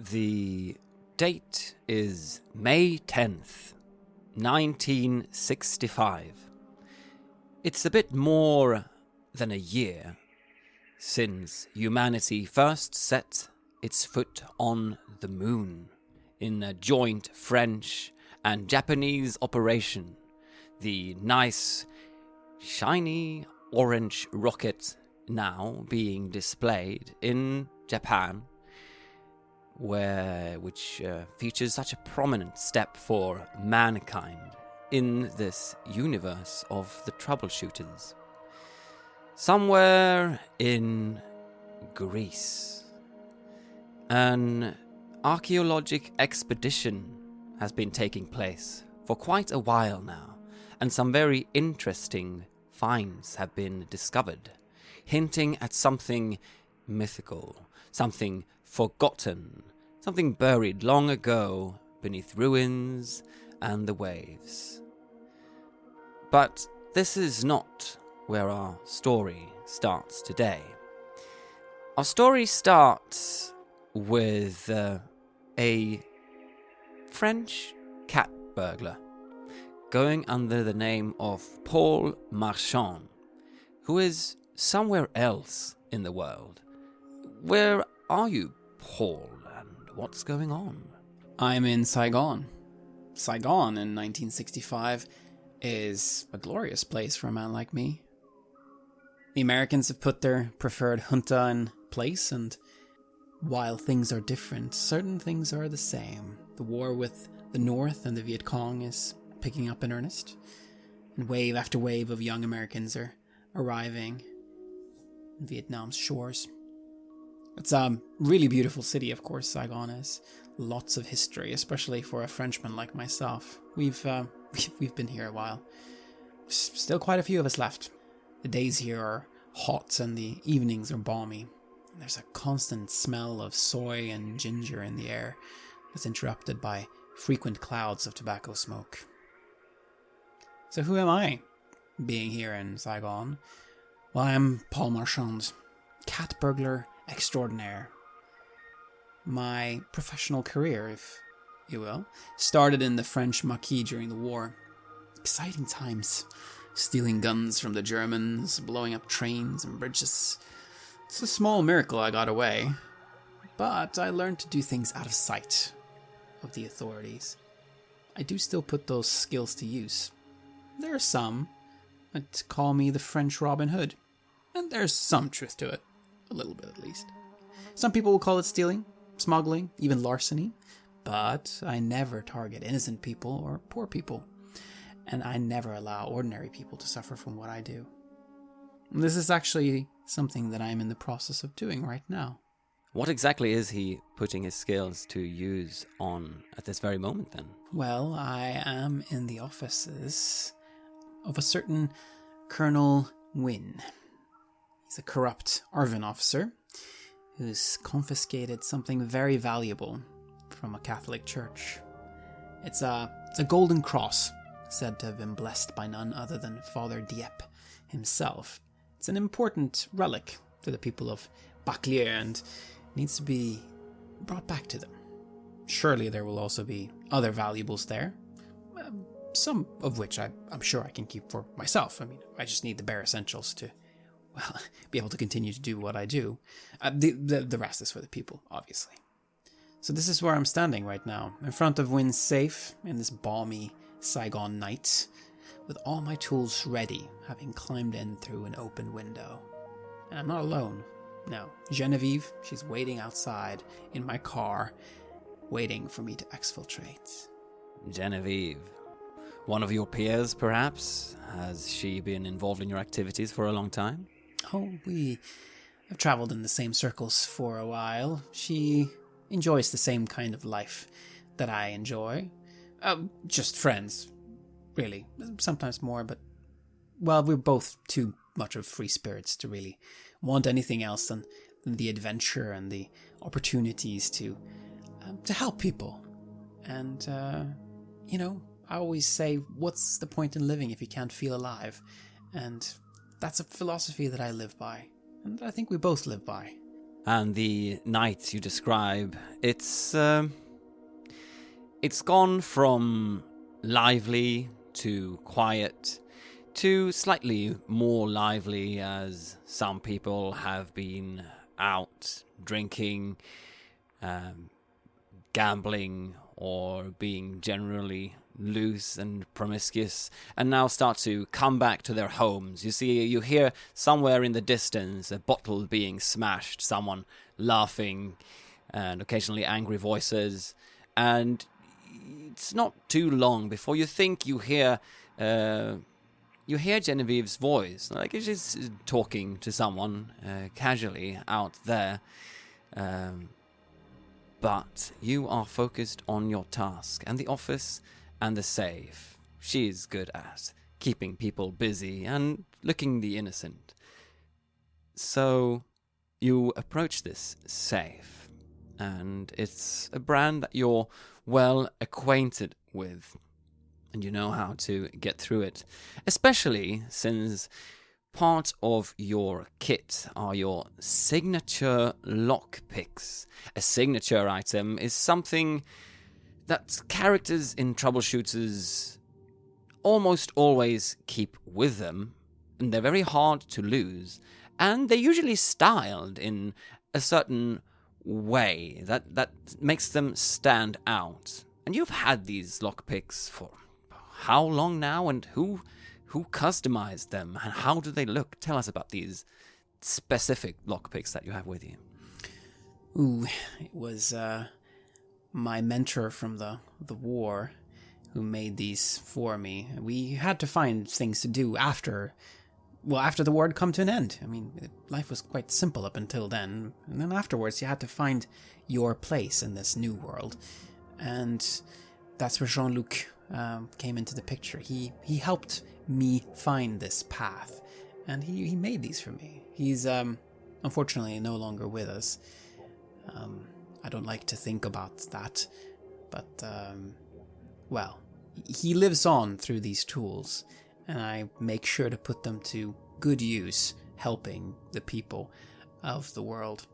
The date is May 10th, 1965. It's a bit more than a year since humanity first set its foot on the moon in a joint French and Japanese operation. The nice, shiny orange rocket now being displayed in Japan, which features such a prominent step for mankind in this universe of the Troubleshooters. Somewhere in Greece, an archaeological expedition has been taking place for quite a while now, and some very interesting finds have been discovered, hinting at something mythical, something forgotten, something buried long ago beneath ruins and the waves. But this is not where our story starts today. Our story starts with a French cat burglar going under the name of Paul Marchand, who is somewhere else in the world. Where are you, Paul, and what's going on? I'm in Saigon. Saigon in 1965 is a glorious place for a man like me. The Americans have put their preferred junta in place, and while things are different, certain things are the same. The war with the North and the Viet Cong is picking up in earnest, and wave after wave of young Americans are arriving in Vietnam's shores. It's a really beautiful city, of course, Saigon is. Lots of history, especially for a Frenchman like myself. We've been here a while. Still quite a few of us left. The days here are hot and the evenings are balmy. There's a constant smell of soy and ginger in the air that's interrupted by frequent clouds of tobacco smoke. So who am I, being here in Saigon? Well, I'm Paul Marchand, cat burglar extraordinaire. My professional career, if you will, started in the French Maquis during the war. Exciting times. Stealing guns from the Germans, blowing up trains and bridges. It's a small miracle I got away, but I learned to do things out of sight of the authorities. I do still put those skills to use. There are some that call me the French Robin Hood, and there's some truth to it, a little bit at least. Some people will call it stealing, smuggling, even larceny, but I never target innocent people or poor people, and I never allow ordinary people to suffer from what I do. This is actually something that I'm in the process of doing right now. What exactly is he putting his skills to use on at this very moment, then? Well, I am in the offices of a certain Colonel Wynne. He's a corrupt Arvin officer who's confiscated something very valuable from a Catholic church. It's a golden cross, said to have been blessed by none other than Father Dieppe himself. It's an important relic to the people of Baclier and needs to be brought back to them. Surely there will also be other valuables there, some of which I'm sure I can keep for myself. I mean, I just need the bare essentials to, well, be able to continue to do what I do. The rest is for the people, obviously. So this is where I'm standing right now, in front of Wynne's safe in this balmy Saigon night, with all my tools ready, having climbed in through an open window. And I'm not alone. No, Genevieve, she's waiting outside in my car, waiting for me to exfiltrate. Genevieve. One of your peers, perhaps? Has she been involved in your activities for a long time? Oh, we have traveled in the same circles for a while. She enjoys the same kind of life that I enjoy. Just friends, really. Sometimes more, but, well, we're both too much of free spirits to really want anything else than the adventure and the opportunities to help people. And, I always say, what's the point in living if you can't feel alive? And that's a philosophy that I live by, and I think we both live by. And the night you describe, it's gone from lively to quiet to slightly more lively, as some people have been out drinking, gambling, or being generally loose and promiscuous, and now start to come back to their homes. You hear somewhere in the distance a bottle being smashed, someone laughing, and occasionally angry voices, and it's not too long before you think you hear Genevieve's voice, like she's talking to someone casually out there. But you are focused on your task and the office and the safe. She's good at keeping people busy and looking the innocent. So you approach this safe, and it's a brand that you're well acquainted with, and you know how to get through it, especially since part of your kit are your signature lockpicks. A signature item is something that characters in Troubleshooters almost always keep with them, and they're very hard to lose, and they're usually styled in a certain way that makes them stand out. And you've had these lockpicks for how long now, and who customized them, and how do they look? Tell us about these specific lockpicks that you have with you. Ooh, it was my mentor from the war who made these for me. We had to find things to do after the war had come to an end. I mean, life was quite simple up until then, and then afterwards you had to find your place in this new world. And that's where Jean-Luc came into the picture. He helped me find this path, and he made these for me. He's unfortunately no longer with us. I don't like to think about that, but well, he lives on through these tools, and I make sure to put them to good use, helping the people of the world.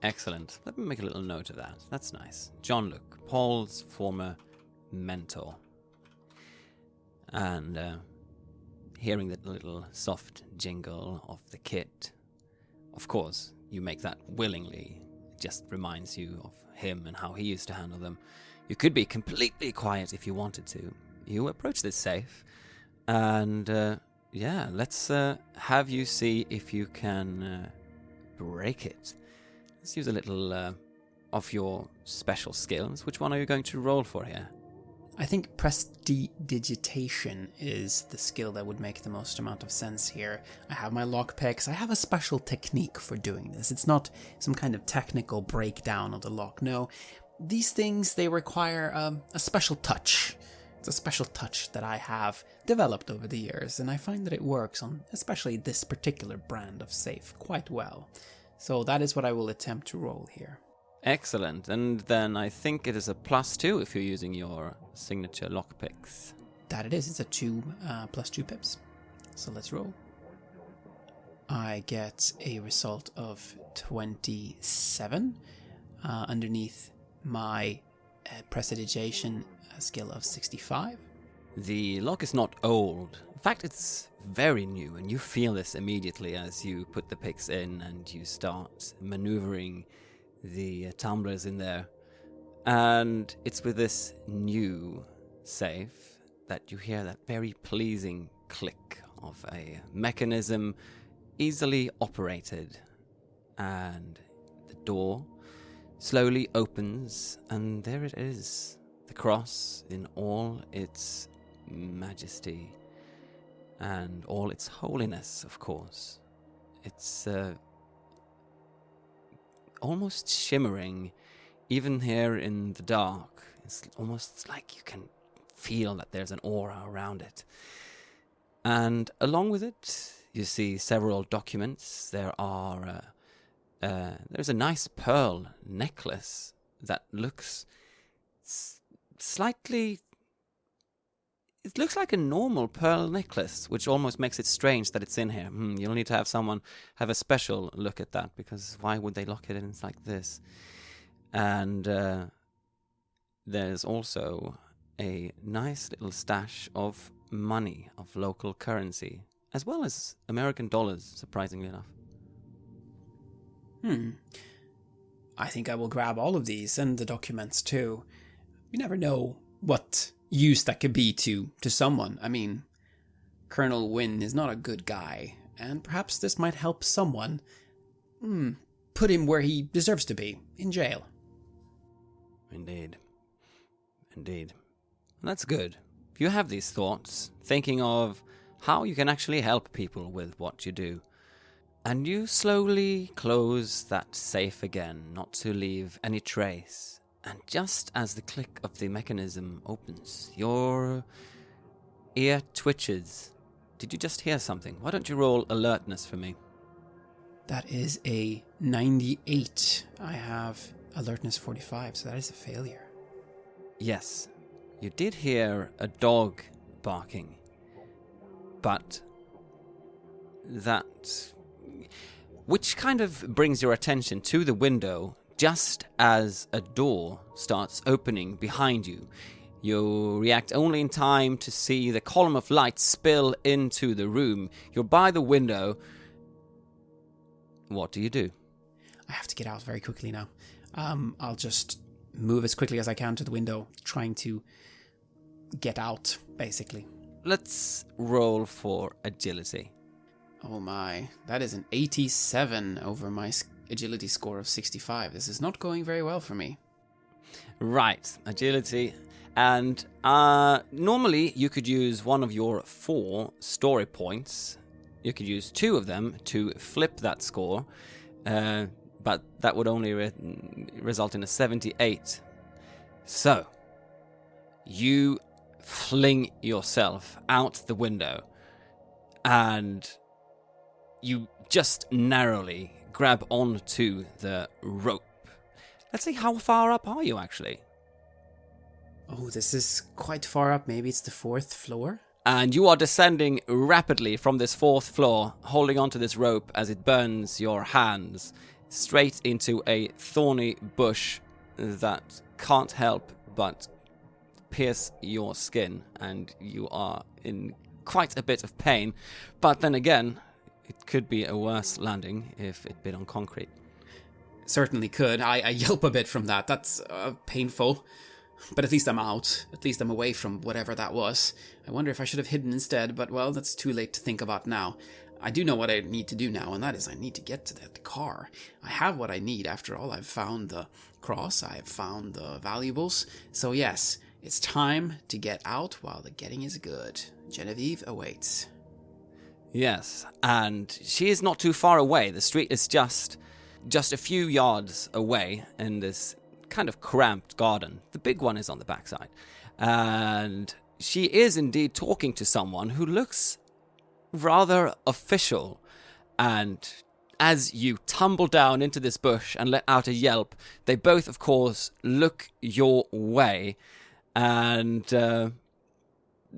Excellent. Let me make a little note of that. That's nice. Jean-Luc, Paul's former mentor. And hearing that little soft jingle of the kit, of course, you make that willingly. It just reminds you of him and how he used to handle them. You could be completely quiet if you wanted to. You approach this safe, and let's have you see if you can break it. Let's use a little of your special skills. Which one are you going to roll for here? I think prestidigitation is the skill that would make the most amount of sense here. I have my lockpicks. I have a special technique for doing this. It's not some kind of technical breakdown of the lock. No, these things, they require a special touch. It's a special touch that I have developed over the years, and I find that it works on especially this particular brand of safe quite well. So that is what I will attempt to roll here. Excellent. And then I think it is a +2 if you're using your signature lockpicks. That it is. It's a 2 plus 2 pips. So let's roll. I get a result of 27 underneath my prestidigitation skill of 65. The lock is not old. In fact, it's very new, and you feel this immediately as you put the picks in and you start maneuvering the tumblers in there. And it's with this new safe that you hear that very pleasing click of a mechanism easily operated, and the door slowly opens, and there it is, the cross in all its majesty and all its holiness, of course. It's almost shimmering, even here in the dark. It's almost like you can feel that there's an aura around it. And along with it, you see several documents. There's a nice pearl necklace that looks slightly It looks like a normal pearl necklace, which almost makes it strange that it's in here. You'll need to have someone have a special look at that, because why would they lock it in like this? And there's also a nice little stash of money, of local currency, as well as American dollars, surprisingly enough. I think I will grab all of these and the documents too. You never know what use that could be to someone. I mean, Colonel Wynn is not a good guy, and perhaps this might help someone. Put him where he deserves to be, in jail. Indeed. That's good. If you have these thoughts, thinking of how you can actually help people with what you do, and you slowly close that safe again, not to leave any trace. And just as the click of the mechanism opens, your ear twitches. Did you just hear something? Why don't you roll alertness for me? That is a 98. I have alertness 45, so that is a failure. Yes, you did hear a dog barking, but that... which kind of brings your attention to the window just as a door starts opening behind you. You react only in time to see the column of light spill into the room. You're by the window. What do you do? I have to get out very quickly now. I'll just move as quickly as I can to the window, trying to get out, basically. Let's roll for agility. Oh my, that is an 87 over my agility score of 65. This is not going very well for me. Right, agility. And normally you could use one of your 4 story points. You could use 2 of them to flip that score, but that would only result in a 78. So, you fling yourself out the window, and you just narrowly grab onto the rope. Let's see, how far up are you actually? Oh, this is quite far up. Maybe it's the 4th floor? And you are descending rapidly from this 4th floor, holding onto this rope as it burns your hands, straight into a thorny bush that can't help but pierce your skin, and you are in quite a bit of pain. But then again, it could be a worse landing if it bit on concrete. Certainly could. I yelp a bit from that. That's painful. But at least I'm out. At least I'm away from whatever that was. I wonder if I should have hidden instead, but well, that's too late to think about now. I do know what I need to do now, and that is I need to get to that car. I have what I need. After all, I've found the cross, I've found the valuables. So yes, it's time to get out while the getting is good. Genevieve awaits. Yes, and she is not too far away. The street is just a few yards away in this kind of cramped garden. The big one is on the backside. And she is indeed talking to someone who looks rather official. And as you tumble down into this bush and let out a yelp, they both, of course, look your way. And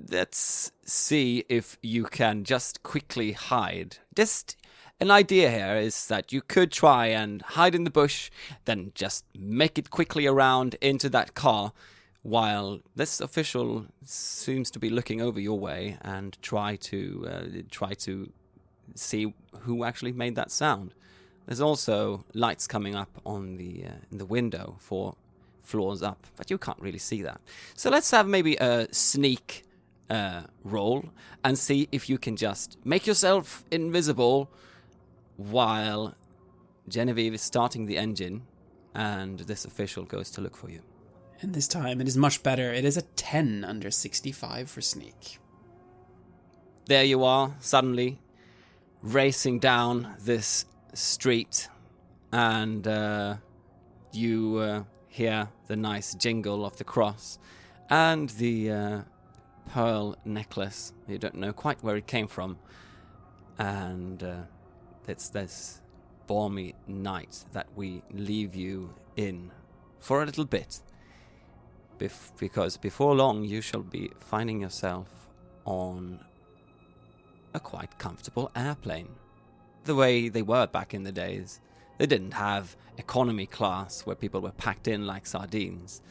let's see if you can just quickly hide. Just an idea here is that you could try and hide in the bush, then just make it quickly around into that car, while this official seems to be looking over your way and try to see who actually made that sound. There's also lights coming up on the in the window for floors up, but you can't really see that. So let's have maybe a sneak roll and see if you can just make yourself invisible while Genevieve is starting the engine and this official goes to look for you. And this time it is much better. It is a 10 under 65 for sneak. There you are, suddenly racing down this street, and you hear the nice jingle of the cross and the pearl necklace. You don't know quite where it came from, and it's this balmy night that we leave you in for a little bit. because before long you shall be finding yourself on a quite comfortable airplane. The way they were back in the days. They didn't have economy class where people were packed in like sardines.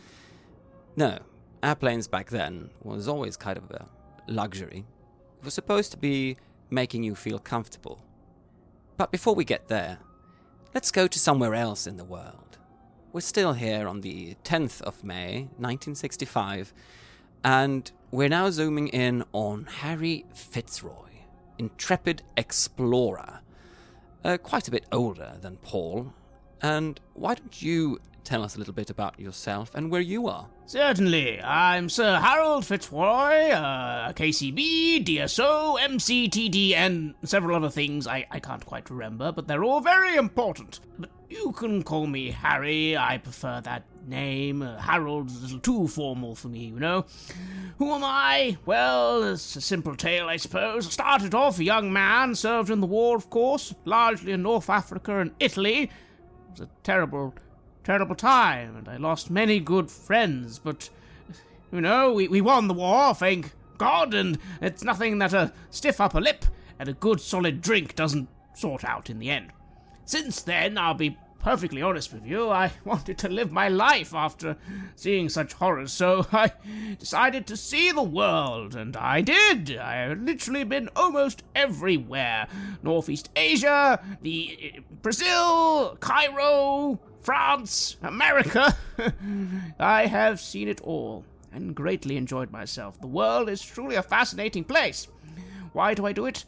No, airplanes back then was always kind of a luxury. It was supposed to be making you feel comfortable. But before we get there, let's go to somewhere else in the world. We're still here on the 10th of May, 1965, and we're now zooming in on Harry Fitzroy, Intrepid Explorer. Quite a bit older than Paul. And why don't you tell us a little bit about yourself and where you are? Certainly. I'm Sir Harold Fitzroy, KCB, DSO, MCTD, and several other things I can't quite remember, but they're all very important. But you can call me Harry. I prefer that name. Harold's a little too formal for me, you know. Who am I? Well, it's a simple tale, I suppose. I started off a young man, served in the war, of course, largely in North Africa and Italy. It was a terrible time, and I lost many good friends, but, you know, we won the war, thank God, and it's nothing that a stiff upper lip and a good solid drink doesn't sort out in the end. Since then, I'll be perfectly honest with you, I wanted to live my life after seeing such horrors, so I decided to see the world, and I did. I have literally been almost everywhere. Northeast Asia, Brazil, Cairo, France, America. I have seen it all, and greatly enjoyed myself. The world is truly a fascinating place. Why do I do it?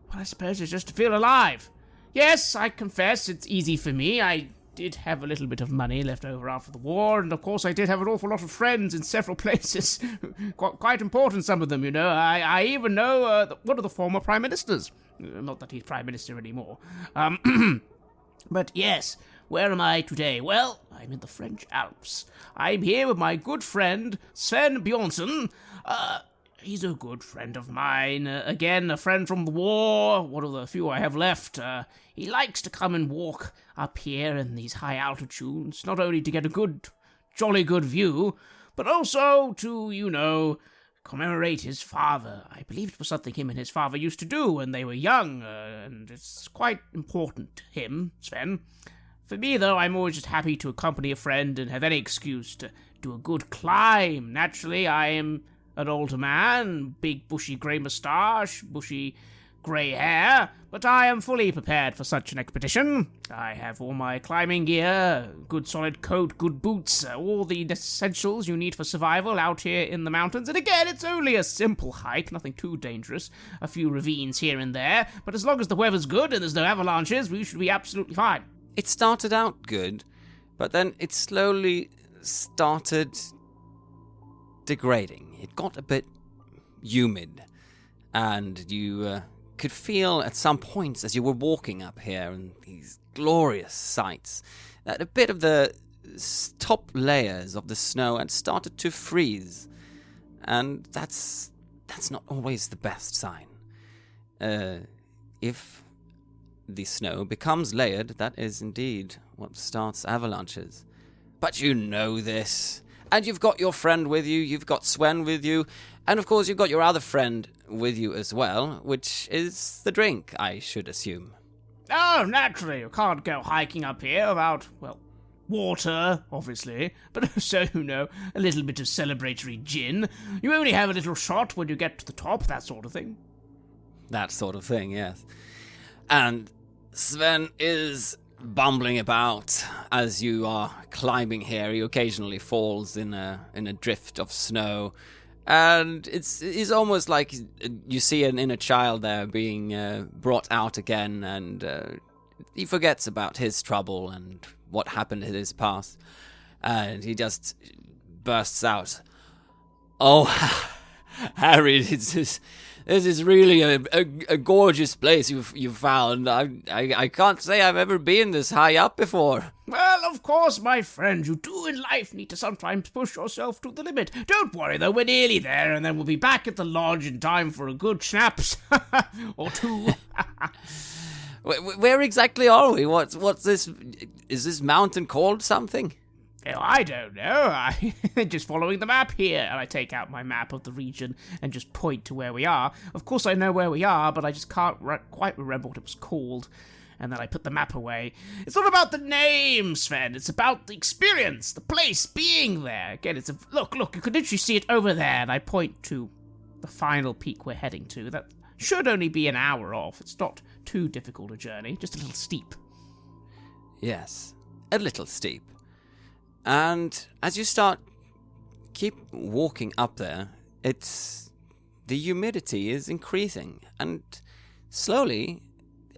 Well, I suppose it's just to feel alive. Yes, I confess it's easy for me. I did have a little bit of money left over after the war, and of course I did have an awful lot of friends in several places. Quite important, some of them, you know. I even know one of the former prime ministers. Not that he's prime minister anymore. But yes, where am I today? Well, I'm in the French Alps. I'm here with my good friend, Sven Bjornsson. He's a good friend of mine. Again, a friend from the war, one of the few I have left. He likes to come and walk up here in these high altitudes, not only to get a jolly good view, but also to, you know, commemorate his father. I believe it was something him and his father used to do when they were young, and it's quite important to him, Sven. For me, though, I'm always just happy to accompany a friend and have any excuse to do a good climb. Naturally, I am an older man, big bushy grey moustache, bushy grey hair, but I am fully prepared for such an expedition. I have all my climbing gear, good solid coat, good boots, all the essentials you need for survival out here in the mountains. And again, it's only a simple hike, nothing too dangerous, a few ravines here and there, but as long as the weather's good and there's no avalanches, we should be absolutely fine. It started out good, but then it slowly started degrading. It got a bit humid, and you could feel at some points as you were walking up here in these glorious sights that a bit of the top layers of the snow had started to freeze, and that's not always the best sign. If the snow becomes layered, that is indeed what starts avalanches. But you know this. And you've got your friend with you, you've got Sven with you, and of course you've got your other friend with you as well, which is the drink, I should assume. Oh, naturally, you can't go hiking up here without, well, water, obviously, but also, you know, a little bit of celebratory gin. You only have a little shot when you get to the top, that sort of thing. That sort of thing, yes. And Sven is bumbling about as you are climbing here. He occasionally falls in a drift of snow, and it's almost like you see an inner child there being brought out again, and he forgets about his trouble and what happened in his past, and he just bursts out, "Oh, Harry, this is really a gorgeous place you've found. I can't say I've ever been this high up before." Well, of course, my friend, you do in life need to sometimes push yourself to the limit. Don't worry, though, we're nearly there, and then we'll be back at the lodge in time for a good schnapps or two. Where exactly are we? What's this? Is this mountain called something? Oh, I don't know. I'm just following the map here. And I take out my map of the region and just point to where we are. Of course I know where we are, but I just can't quite remember what it was called. And then I put the map away. It's not about the name, Sven. It's about the experience, the place, being there. Again, it's a... Look, you can literally see it over there. And I point to the final peak we're heading to. That should only be an hour off. It's not too difficult a journey, just a little steep. Yes, a little steep. And as you keep walking up there, the humidity is increasing, and slowly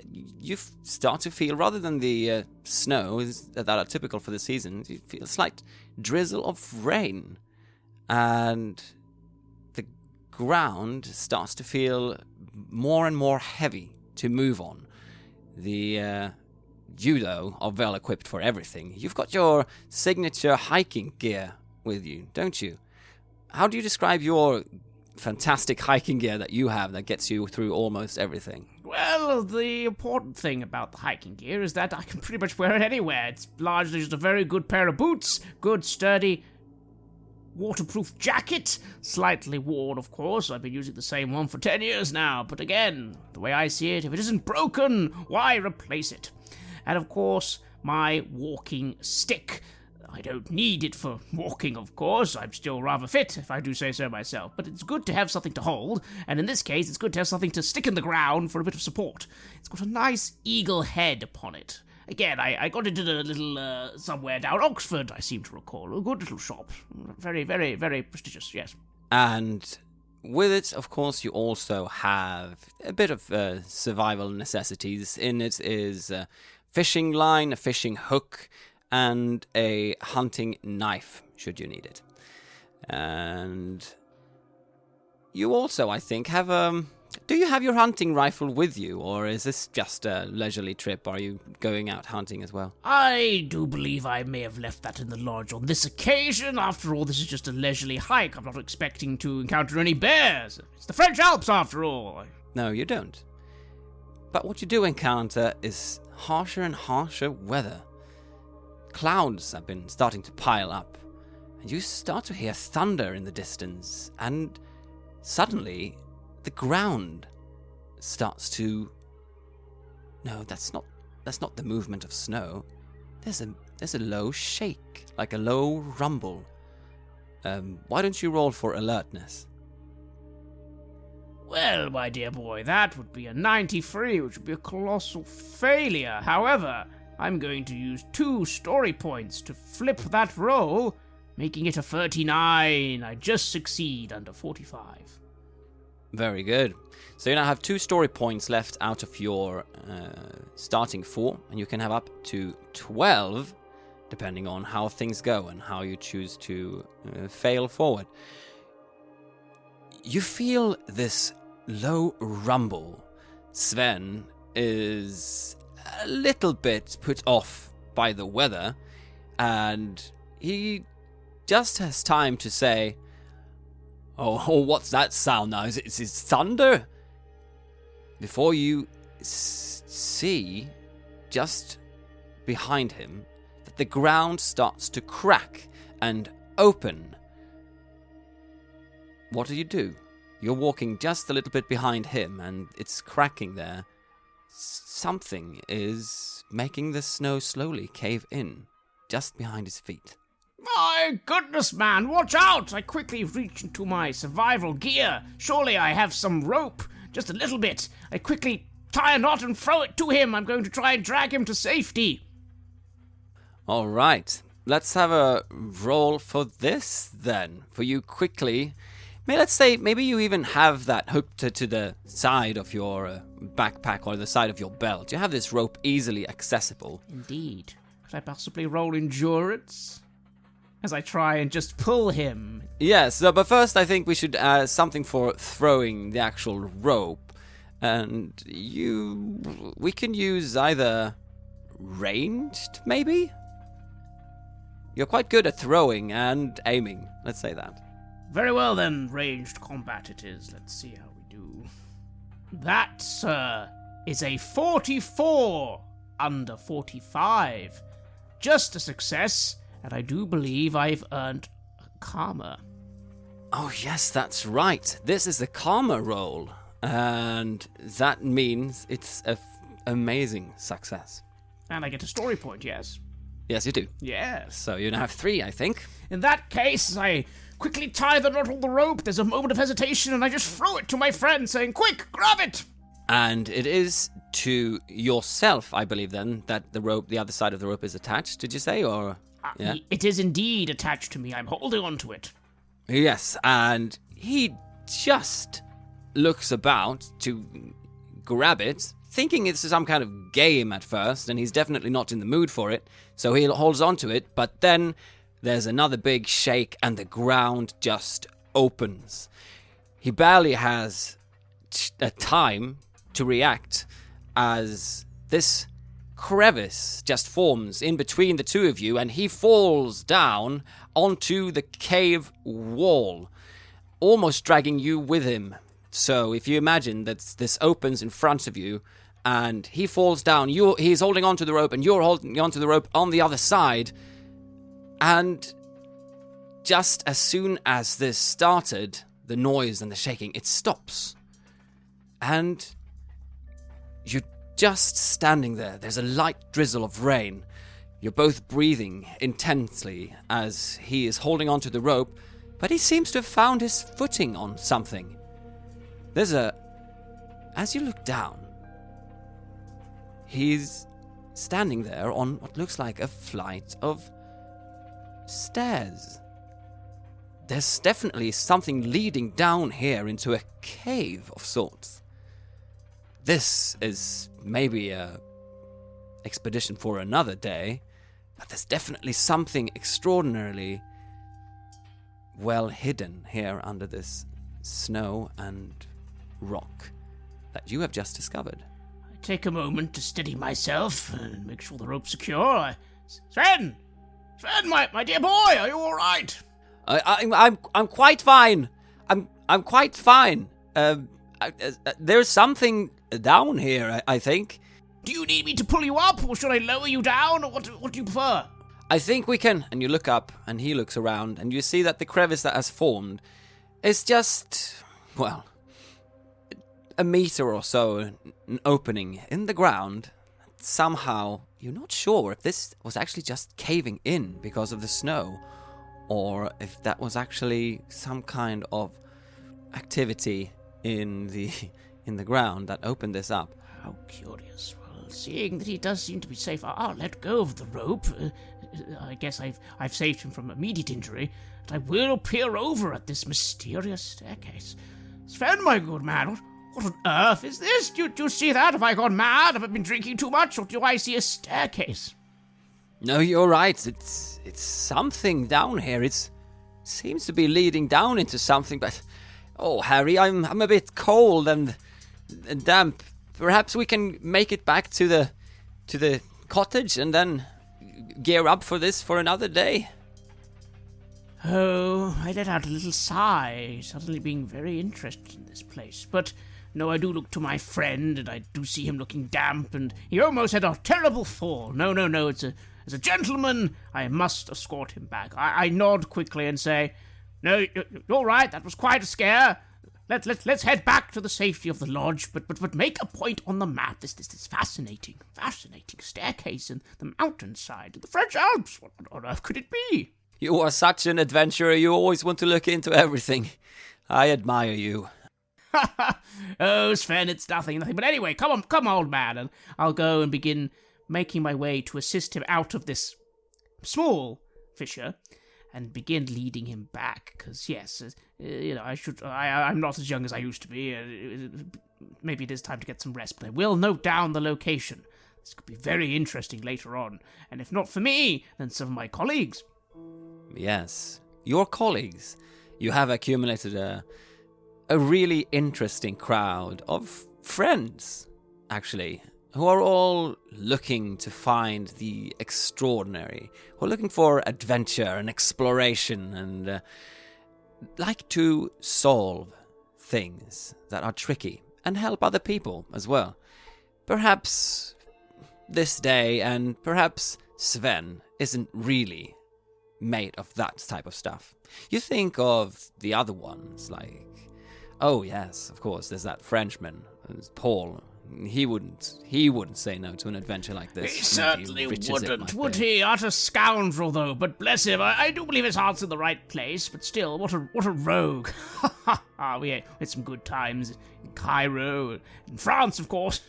you start to feel, rather than the snow that are typical for the season, you feel a slight drizzle of rain, and the ground starts to feel more and more heavy to move on. You, though, are well equipped for everything. You've got your signature hiking gear with you, don't you? How do you describe your fantastic hiking gear that you have that gets you through almost everything? Well, the important thing about the hiking gear is that I can pretty much wear it anywhere. It's largely just a very good pair of boots, good, sturdy, waterproof jacket, slightly worn, of course. I've been using the same one for 10 years now, but again, the way I see it, if it isn't broken, why replace it? And of course, my walking stick. I don't need it for walking, of course. I'm still rather fit, if I do say so myself. But it's good to have something to hold, and in this case, it's good to have something to stick in the ground for a bit of support. It's got a nice eagle head upon it. Again, I got it in a little, somewhere down Oxford, I seem to recall. A good little shop. Very, very, very prestigious, yes. And with it, of course, you also have a bit of survival necessities. In it is a fishing line, a fishing hook, and a hunting knife, should you need it. And you also, I think, have do you have your hunting rifle with you, or is this just a leisurely trip? Are you going out hunting as well? I do believe I may have left that in the lodge on this occasion. After all, this is just a leisurely hike. I'm not expecting to encounter any bears. It's the French Alps, after all. No, you don't. But what you do encounter is harsher and harsher weather. Clouds have been starting to pile up, and you start to hear thunder in the distance, and suddenly the ground starts to... No, that's not the movement of snow. There's a low shake, like a low rumble. Why don't you roll for alertness? Well, my dear boy, that would be a 93, which would be a colossal failure. However, I'm going to use 2 story points to flip that roll, making it a 39. I just succeed under 45. Very good. So you now have 2 story points left out of your starting 4, and you can have up to 12, depending on how things go and how you choose to fail forward. You feel this low rumble. Sven is a little bit put off by the weather, and he just has time to say, Oh, what's that sound now? Is it thunder? Before you see, just behind him, that the ground starts to crack and open. What do? You're walking just a little bit behind him, and it's cracking there. Something is making the snow slowly cave in, just behind his feet. My goodness, man, watch out! I quickly reach into my survival gear. Surely I have some rope, just a little bit. I quickly tie a knot and throw it to him. I'm going to try and drag him to safety. All right, let's have a roll for this then. For you quickly, let's say maybe you even have that hooked to the side of your backpack or the side of your belt. You have this rope easily accessible. Indeed. Could I possibly roll endurance? As I try and just pull him. Yes, but first I think we should add something for throwing the actual rope. And we can use either ranged, maybe? You're quite good at throwing and aiming, let's say that. Very well then, ranged combat it is. Let's see how we do. That, sir, is a 44 under 45. Just a success. and I do believe I've earned karma. Oh, yes, that's right. This is the karma roll. And that means it's an amazing success. And I get a story point, yes. Yes, you do. Yes. So you now have 3, I think. In that case, I quickly tie the knot on the rope. There's a moment of hesitation, and I just throw it to my friend, saying, "Quick, grab it!" And it is to yourself, I believe, then, that the other side of the rope is attached, did you say? Or yeah? It is indeed attached to me. I'm holding on to it. Yes, and he just looks about to grab it, thinking it's some kind of game at first, and he's definitely not in the mood for it, so he holds on to it, but then there's another big shake, and the ground just opens. He barely has a time to react as this crevice just forms in between the two of you, and he falls down onto the cave wall, almost dragging you with him. So if you imagine that this opens in front of you, and he falls down, he's holding onto the rope, and you're holding onto the rope on the other side, and just as soon as this started, the noise and the shaking, it stops. And you're just standing there. There's a light drizzle of rain. You're both breathing intensely as he is holding onto the rope, but he seems to have found his footing on something. As you look down, he's standing there on what looks like a flight of stairs. There's definitely something leading down here into a cave of sorts. This is maybe a expedition for another day, but there's definitely something extraordinarily well hidden here under this snow and rock that you have just discovered. I take a moment to steady myself and make sure the rope's secure. Sven, my dear boy, are you all right? I'm quite fine. I'm quite fine. There's something down here, I think. Do you need me to pull you up, or should I lower you down, or what do you prefer? I think we can. And you look up, and he looks around, and you see that the crevice that has formed is just, well, a meter or so, an opening in the ground. Somehow, you're not sure if this was actually just caving in because of the snow, or if that was actually some kind of activity in the ground that opened this up. How curious. Well, seeing that he does seem to be safe, I'll let go of the rope. I guess I've saved him from immediate injury, and I will peer over at this mysterious staircase. Sven, my good man, what on earth is this? Do you see that? Have I gone mad? Have I been drinking too much? Or do I see a staircase? No, you're right. It's something down here. It seems to be leading down into something, but oh, Harry, I'm a bit cold and damp. Perhaps we can make it back to the cottage and then gear up for this for another day. Oh, I let out a little sigh, suddenly being very interested in this place. But no, I do look to my friend, and I do see him looking damp, and he almost had a terrible fall. No, as a gentleman, I must escort him back. I nod quickly and say, "No, you're right, that was quite a scare. Let's head back to the safety of the lodge, but make a point on the map. This fascinating staircase in the mountainside, in the French Alps. What on earth could it be?" You are such an adventurer. You always want to look into everything. I admire you. Oh, Sven, it's nothing. But anyway, come, old man, and I'll go and begin making my way to assist him out of this small fissure and begin leading him back. Because, yes, I'm not as young as I used to be. Maybe it is time to get some rest, but I will note down the location. This could be very interesting later on. And if not for me, then some of my colleagues. Yes, your colleagues. You have accumulated a really interesting crowd of friends, actually, who are all looking to find the extraordinary, who are looking for adventure and exploration and like to solve things that are tricky and help other people as well. Perhaps this day, and perhaps Sven isn't really made of that type of stuff. You think of the other ones, like, oh yes, of course, there's that Frenchman, Paul. He wouldn't say no to an adventure like this. He certainly wouldn't, would he? Utter scoundrel, though. But bless him, I do believe his heart's in the right place. But still, what a rogue! We had some good times in Cairo, in France, of course.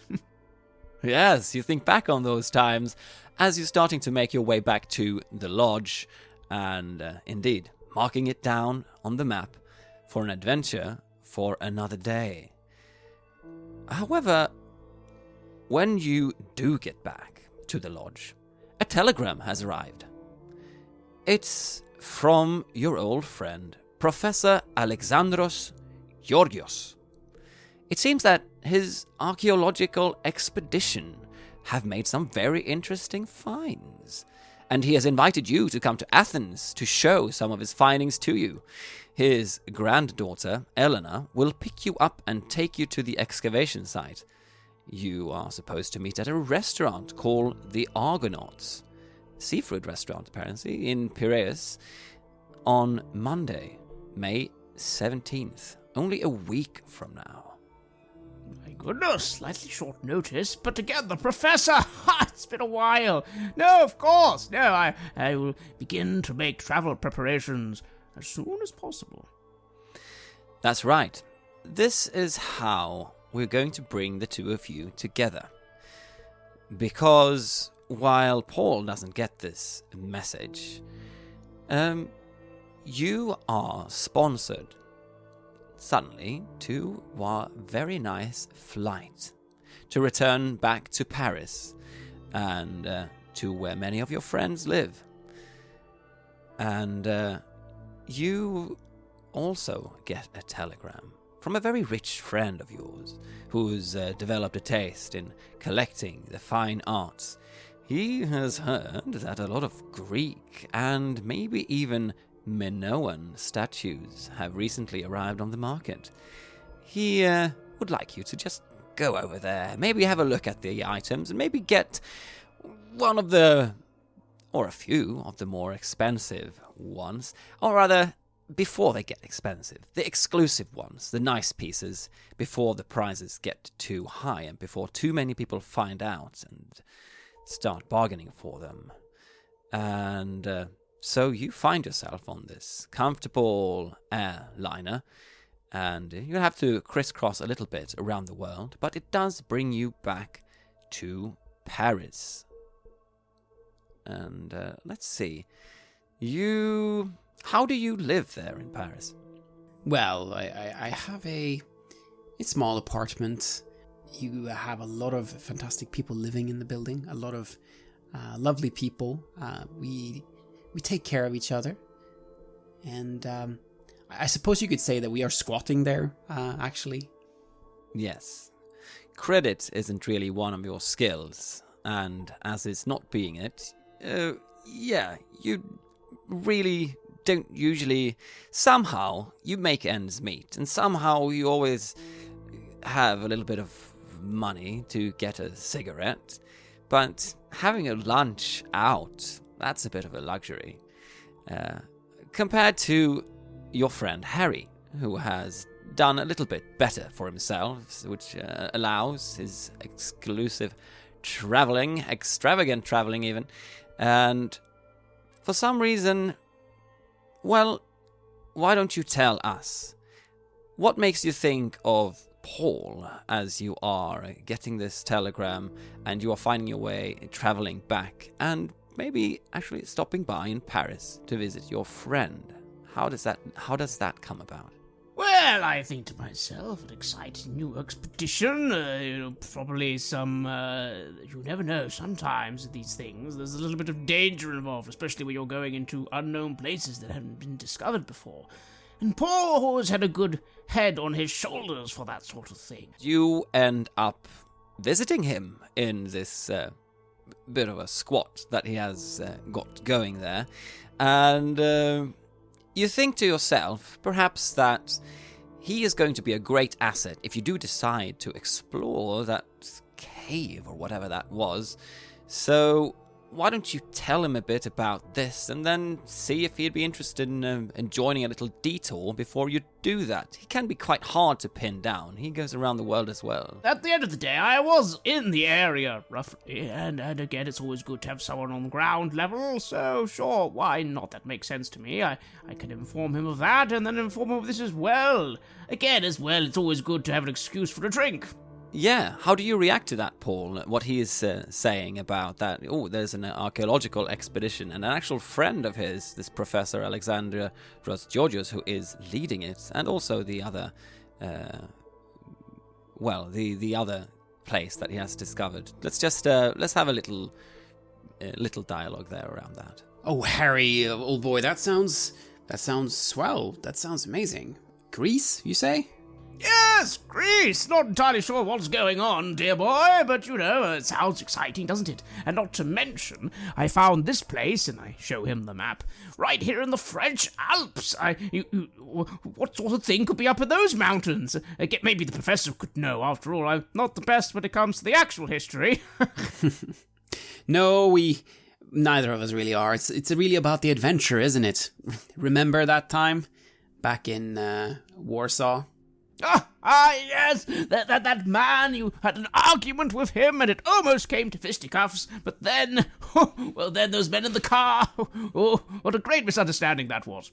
Yes, you think back on those times as you're starting to make your way back to the lodge, and indeed marking it down on the map for an adventure for another day. However, when you do get back to the lodge, a telegram has arrived. It's from your old friend, Professor Alexandros Georgios. It seems that his archaeological expedition have made some very interesting finds, and he has invited you to come to Athens to show some of his findings to you. His granddaughter, Elena, will pick you up and take you to the excavation site. You are supposed to meet at a restaurant called the Argonauts, seafood restaurant apparently, in Piraeus, on Monday, May 17th, only a week from now. My goodness, slightly short notice, but again, the professor! It's been a while. No, of course, no, I will begin to make travel preparations as soon as possible. That's right. This is how we're going to bring the two of you together. Because while Paul doesn't get this message, you are sponsored suddenly to a very nice flight to return back to Paris and to where many of your friends live. And you also get a telegram from a very rich friend of yours who's developed a taste in collecting the fine arts. He has heard that a lot of Greek and maybe even Minoan statues have recently arrived on the market. He would like you to just go over there, maybe have a look at the items, and maybe get one of the, or a few of the more expensive ones, or rather, before they get expensive, the exclusive ones, the nice pieces, before the prices get too high and before too many people find out and start bargaining for them. And so you find yourself on this comfortable airliner, and you have to crisscross a little bit around the world, but it does bring you back to Paris. And let's see, how do you live there in Paris? Well, I have a small apartment. You have a lot of fantastic people living in the building, a lot of lovely people. We take care of each other. And I suppose you could say that we are squatting there, actually. Yes. Credit isn't really one of your skills, and as it's not being it, you really don't usually. Somehow you make ends meet, and somehow you always have a little bit of money to get a cigarette, but having a lunch out, that's a bit of a luxury. Compared to your friend Harry, who has done a little bit better for himself, which allows his exclusive traveling, extravagant traveling even, and for some reason, well, why don't you tell us? What makes you think of Paul as you are getting this telegram and you are finding your way traveling back and maybe actually stopping by in Paris to visit your friend? How does that come about? Well, I think to myself, an exciting new expedition, probably some, you never know, sometimes with these things, there's a little bit of danger involved, especially when you're going into unknown places that haven't been discovered before. And Paul always had a good head on his shoulders for that sort of thing. You end up visiting him in this bit of a squat that he has got going there, and you think to yourself, perhaps, that he is going to be a great asset if you do decide to explore that cave or whatever that was. So why don't you tell him a bit about this and then see if he'd be interested in joining a little detour before you do that? He can be quite hard to pin down. He goes around the world as well. At the end of the day, I was in the area, roughly, and again, it's always good to have someone on the ground level, so sure, why not? That makes sense to me. I can inform him of that, and then inform him of this as well. Again, as well, it's always good to have an excuse for a drink. Yeah, how do you react to that, Paul? What he is saying about that? Oh, there's an archaeological expedition, and an actual friend of his, this Professor Alexander Georgios, who is leading it, and also the other, the other place that he has discovered. Let's have a little dialogue there around that. Oh, Harry, old boy, that sounds swell. That sounds amazing. Greece, you say? Yes, Greece! Not entirely sure what's going on, dear boy, but it sounds exciting, doesn't it? And not to mention, I found this place, and I show him the map, right here in the French Alps. What sort of thing could be up in those mountains? Maybe the professor could know, after all. I'm not the best when it comes to the actual history. No, neither of us really are. It's really about the adventure, isn't it? Remember that time? Back in Warsaw? Yes, that man, you had an argument with him and it almost came to fisticuffs, but then, then those men in the car, what a great misunderstanding that was.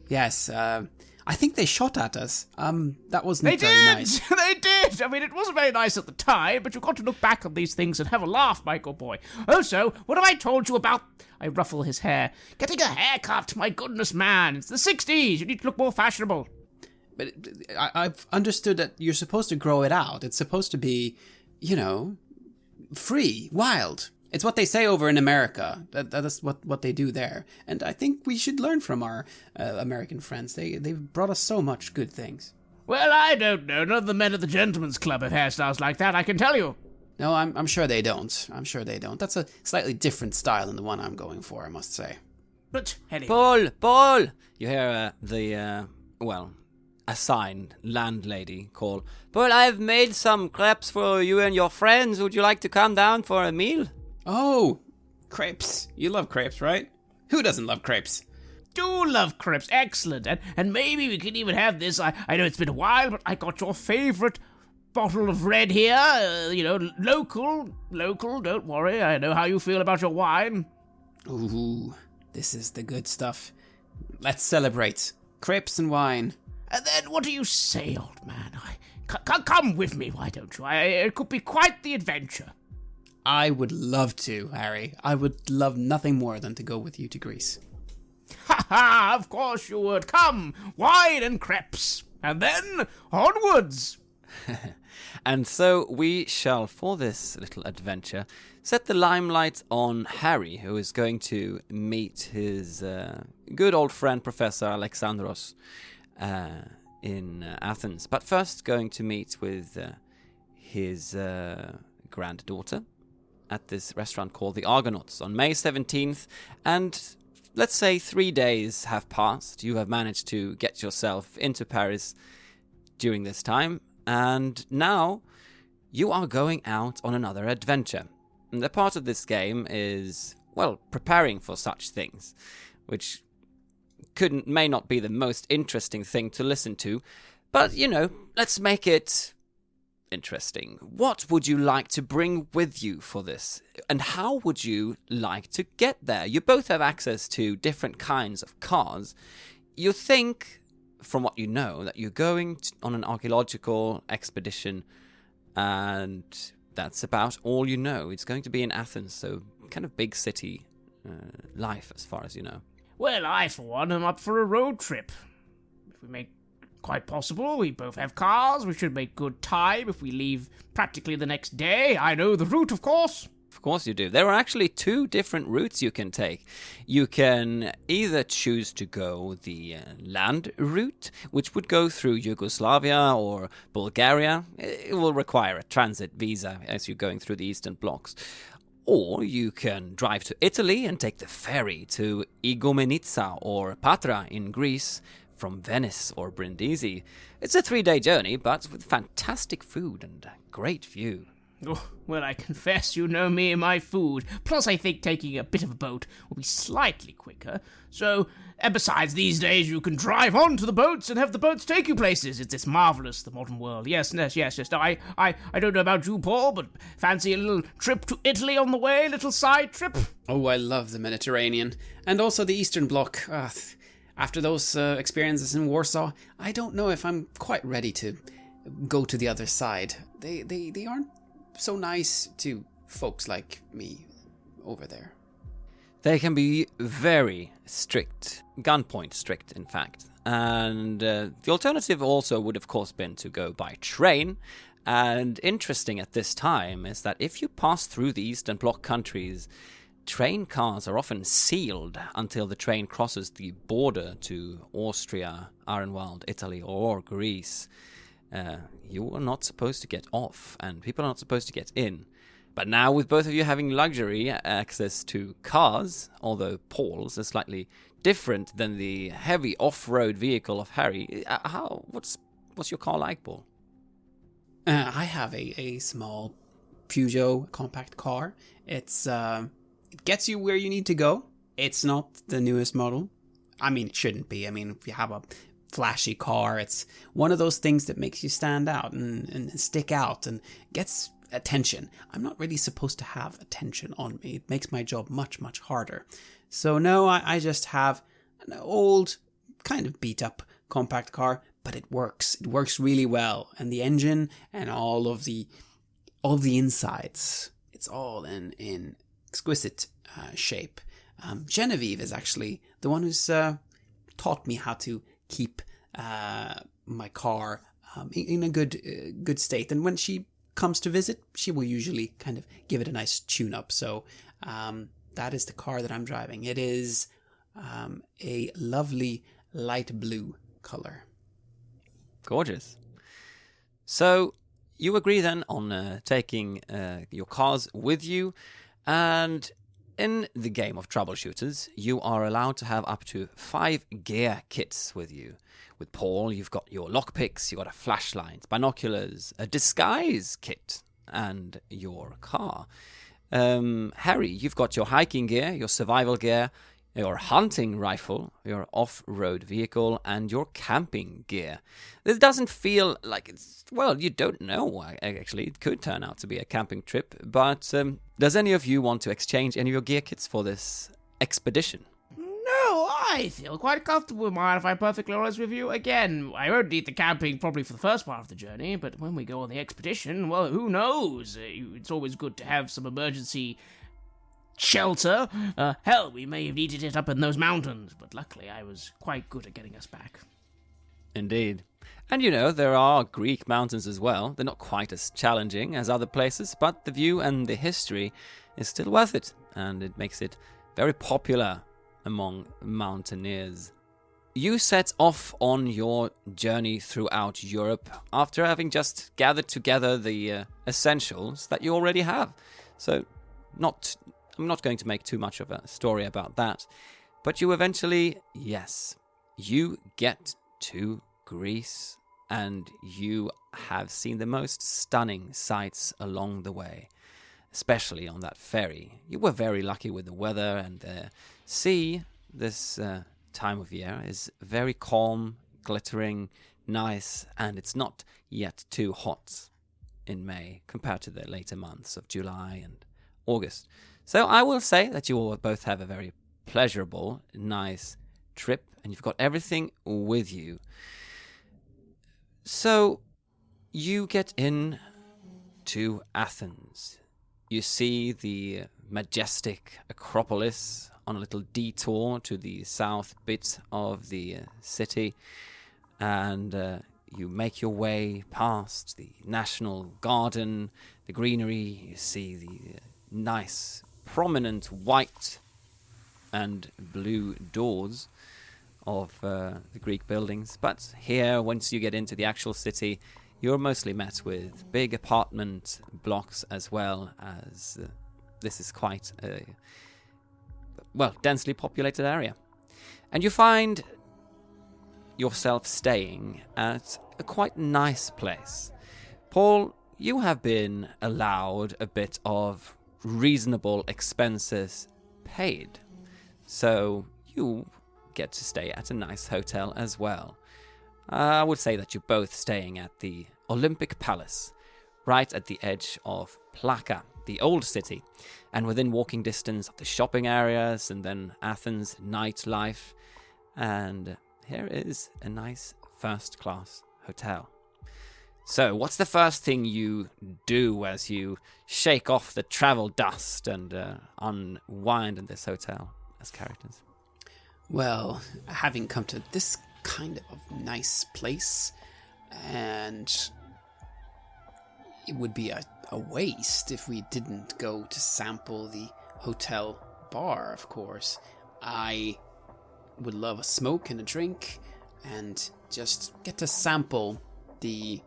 Yes, I think they shot at us. That wasn't very nice. They did! I mean, it wasn't very nice at the time, but you've got to look back on these things and have a laugh, Michael boy. Also, what have I told you about... I ruffle his hair. Getting a haircut, my goodness, man. It's the 60s. You need to look more fashionable. But I've understood that you're supposed to grow it out. It's supposed to be, free, wild. It's what they say over in America. That's what they do there. And I think we should learn from our American friends. They've brought us so much good things. Well, I don't know. None of the men at the Gentlemen's Club have hairstyles like that, I can tell you. No, I'm sure they don't. That's a slightly different style than the one I'm going for, I must say. But anyway. Paul! You hear a signed landlady call, "Paul, I've made some crepes for you and your friends. Would you like to come down for a meal?" Oh, crepes. You love crepes, right? Who doesn't love crepes? Do love crepes. Excellent. And maybe we can even have this. I know it's been a while, but I got your favorite bottle of red here. Local. Don't worry. I know how you feel about your wine. Ooh, this is the good stuff. Let's celebrate. Crepes and wine. And then what do you say, old man? Come with me, why don't you? It could be quite the adventure. I would love to, Harry. I would love nothing more than to go with you to Greece. Ha! Of course you would. Come, wine and crepes. And then, onwards. And so we shall, for this little adventure, set the limelight on Harry, who is going to meet his good old friend, Professor Alexandros, in Athens. But first going to meet with his granddaughter at this restaurant called the Argonauts on May 17th. And let's say 3 days have passed. You have managed to get yourself into Paris during this time. And now you are going out on another adventure. And the part of this game is, preparing for such things, which may not be the most interesting thing to listen to, but, let's make it interesting. What would you like to bring with you for this? And how would you like to get there? You both have access to different kinds of cars. You think, from what you know, that you're going on an archaeological expedition, and that's about all you know. It's going to be in Athens, so kind of big city life as far as you know. Well, I, for one, am up for a road trip. If we make quite possible, we both have cars, we should make good time if we leave practically the next day. I know the route, of course. Of course you do. There are actually 2 different routes you can take. You can either choose to go the land route, which would go through Yugoslavia or Bulgaria. It will require a transit visa as you're going through the Eastern Blocs. Or you can drive to Italy and take the ferry to Igoumenitsa or Patra in Greece from Venice or Brindisi. It's a 3-day journey, but with fantastic food and a great view. Oh, well, I confess you know me and my food. Plus, I think taking a bit of a boat will be slightly quicker. So, and besides, these days you can drive onto the boats and have the boats take you places. It's marvelous, the modern world. Yes. Now, I don't know about you, Paul, but fancy a little trip to Italy on the way, little side trip? Oh, I love the Mediterranean. And also the Eastern Bloc. After those experiences in Warsaw, I don't know if I'm quite ready to go to the other side. They aren't so nice to folks like me over there. They can be very strict, gunpoint strict, in fact. And the alternative also would, of course, been to go by train. And interesting at this time is that if you pass through the Eastern Bloc countries, train cars are often sealed until the train crosses the border to Austria, Ironwald, Italy, or Greece. You are not supposed to get off, and people are not supposed to get in. But now, with both of you having luxury access to cars, although Paul's is slightly different than the heavy off-road vehicle of Harry, what's your car like, Paul? I have a small Peugeot compact car. It gets you where you need to go. It's not the newest model. I mean, it shouldn't be. I mean, if you have a flashy car, it's one of those things that makes you stand out and stick out and gets attention. I'm not really supposed to have attention on me. It makes my job much, much harder. So no, I just have an old, kind of beat up compact car, but it works. It works really well. And the engine and all the insides, it's all in exquisite shape. Genevieve is actually the one who's taught me how to keep my car in a good state. And when she comes to visit, she will usually kind of give it a nice tune-up. So that is the car that I'm driving. It is a lovely light blue color. Gorgeous. So you agree then on taking your cars with you, and in the game of Troubleshooters, you are allowed to have up to 5 gear kits with you. With Paul, you've got your lockpicks, you've got a flashlight, binoculars, a disguise kit, and your car. Harry, you've got your hiking gear, your survival gear, your hunting rifle, your off-road vehicle, and your camping gear. This doesn't feel like it's... Well, you don't know, actually. It could turn out to be a camping trip. But does any of you want to exchange any of your gear kits for this expedition? No, I feel quite comfortable with mine, if I'm perfectly honest with you. Again, I won't need the camping probably for the first part of the journey, but when we go on the expedition, well, who knows? It's always good to have some emergency shelter. Hell, we may have needed it up in those mountains, but luckily I was quite good at getting us back. Indeed. And you know, there are Greek mountains as well. They're not quite as challenging as other places, but the view and the history is still worth it, and it makes it very popular among mountaineers. You set off on your journey throughout Europe after having just gathered together the essentials that you already have. So, I'm not going to make too much of a story about that, but you eventually, yes, you get to Greece, and you have seen the most stunning sights along the way, especially on that ferry. You were very lucky with the weather, and the sea this time of year is very calm, glittering, nice, and it's not yet too hot in May compared to the later months of July and August. So I will say that you will both have a very pleasurable, nice trip, and you've got everything with you. So you get in to Athens. You see the majestic Acropolis on a little detour to the south bit of the city, and you make your way past the National Garden, the greenery. You see the nice, prominent white and blue doors of the Greek buildings. But here, once you get into the actual city, you're mostly met with big apartment blocks, as well as this is quite a, densely populated area. And you find yourself staying at a quite nice place. Paul, you have been allowed a bit of reasonable expenses paid. So you get to stay at a nice hotel as well. I would say that you're both staying at the Olympic Palace, right at the edge of Plaka, the old city, and within walking distance of the shopping areas and then Athens nightlife. And here is a nice first-class hotel. So, what's the first thing you do as you shake off the travel dust and unwind in this hotel as characters? Well, having come to this kind of nice place, and it would be a waste if we didn't go to sample the hotel bar, of course. I would love a smoke and a drink, and just get to sample the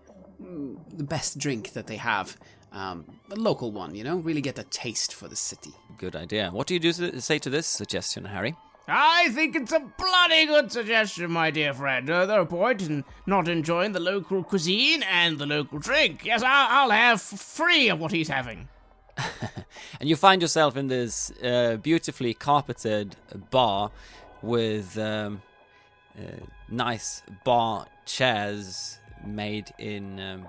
best drink that they have. A local one, really get a taste for the city. Good idea. What do you say to this suggestion, Harry? I think it's a bloody good suggestion, my dear friend. No point in not enjoying the local cuisine and the local drink. Yes, I'll have free of what he's having. And you find yourself in this beautifully carpeted bar with nice bar chairs made in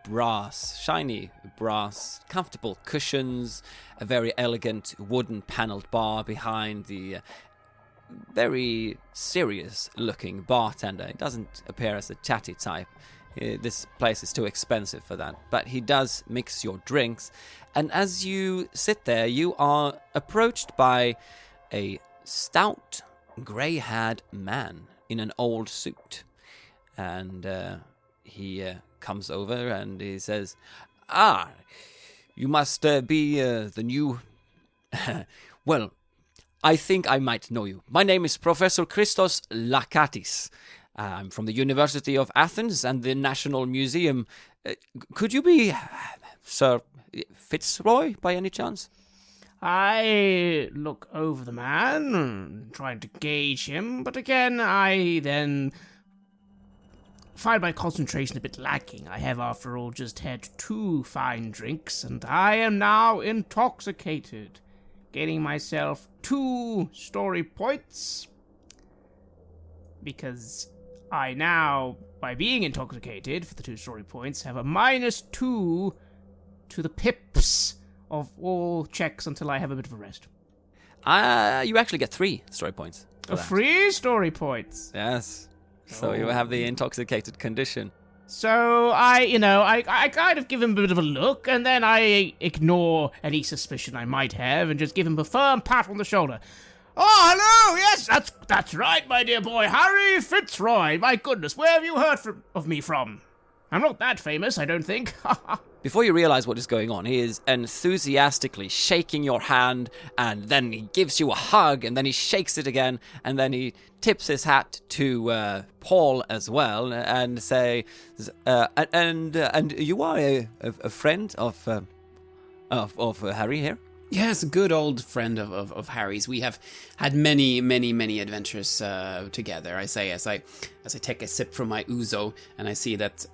brass, shiny brass, comfortable cushions, a very elegant wooden panelled bar behind the very serious-looking bartender. He doesn't appear as a chatty type. This place is too expensive for that. But he does mix your drinks. And as you sit there, you are approached by a stout, grey-haired man in an old suit. And he comes over and he says, you must be the new... Well, I think I might know you. My name is Professor Christos Lakatis. I'm from the University of Athens and the National Museum. Could you be Sir Fitzroy by any chance? I look over the man, trying to gauge him, but again, I then find my concentration a bit lacking. I have, after all, just had 2 fine drinks, and I am now intoxicated, gaining myself 2 story points, because I now, by being intoxicated for the 2 story points, have a -2 to the pips of all checks until I have a bit of a rest. You actually get 3 story points. 3 story points? Yes. So you have the intoxicated condition. So I kind of give him a bit of a look, and then I ignore any suspicion I might have, and just give him a firm pat on the shoulder. Oh, hello! Yes, that's right, my dear boy, Harry Fitzroy. My goodness, where have you heard of me from? I'm not that famous, I don't think. Before you realize what is going on, he is enthusiastically shaking your hand, and then he gives you a hug, and then he shakes it again, and then he tips his hat to Paul as well, and say, and you are a friend of Harry here? Yes, a good old friend of Harry's. We have had many, many, many adventures together. I say as I take a sip from my ouzo, and I see that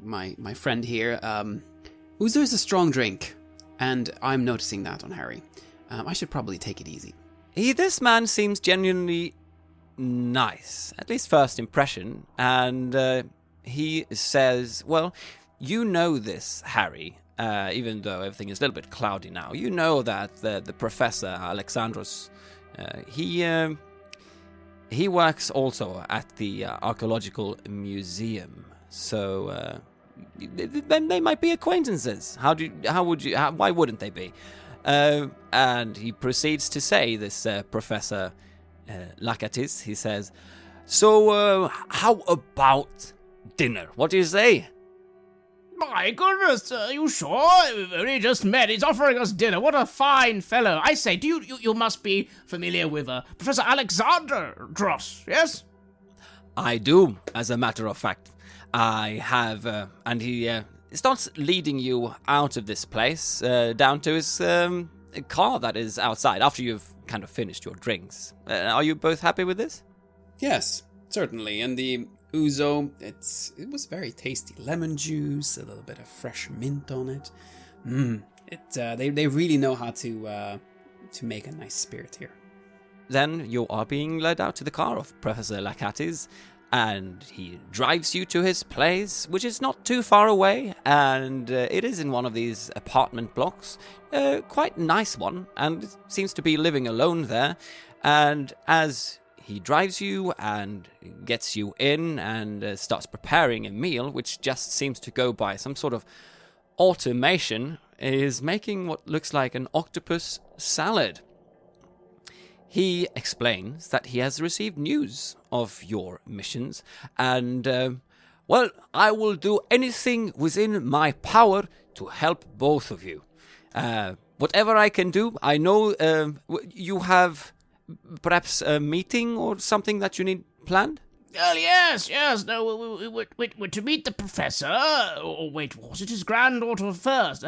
my friend here, ouzo is a strong drink, and I'm noticing that on Harry. I should probably take it easy. This man seems genuinely nice, at least first impression, and he says, well, you know this, Harry. Even though everything is a little bit cloudy now, you know that the professor, Alexandros, he works also at the Archaeological Museum. So then they might be acquaintances. Why wouldn't they be? And he proceeds to say, this Professor Lakatis, he says, so how about dinner? What do you say? My goodness, are you sure? We've only just met. He's offering us dinner. What a fine fellow. I say, you must be familiar with Professor Alexander Dross, yes? I do, as a matter of fact. I have, and he starts leading you out of this place, down to his car that is outside, after you've kind of finished your drinks. Are you both happy with this? Yes, certainly, and the ouzo. It was very tasty. Lemon juice, a little bit of fresh mint on it. They really know how to make a nice spirit here. Then you are being led out to the car of Professor Lakatis, and he drives you to his place, which is not too far away, and it is in one of these apartment blocks. Quite nice one, and seems to be living alone there. And as he drives you and gets you in and starts preparing a meal, which just seems to go by some sort of automation, is making what looks like an octopus salad. He explains that he has received news of your missions, and, I will do anything within my power to help both of you. Whatever I can do, I know you have perhaps a meeting or something that you need planned? Well, yes, no, we're to meet the professor, or wait, was it his granddaughter first?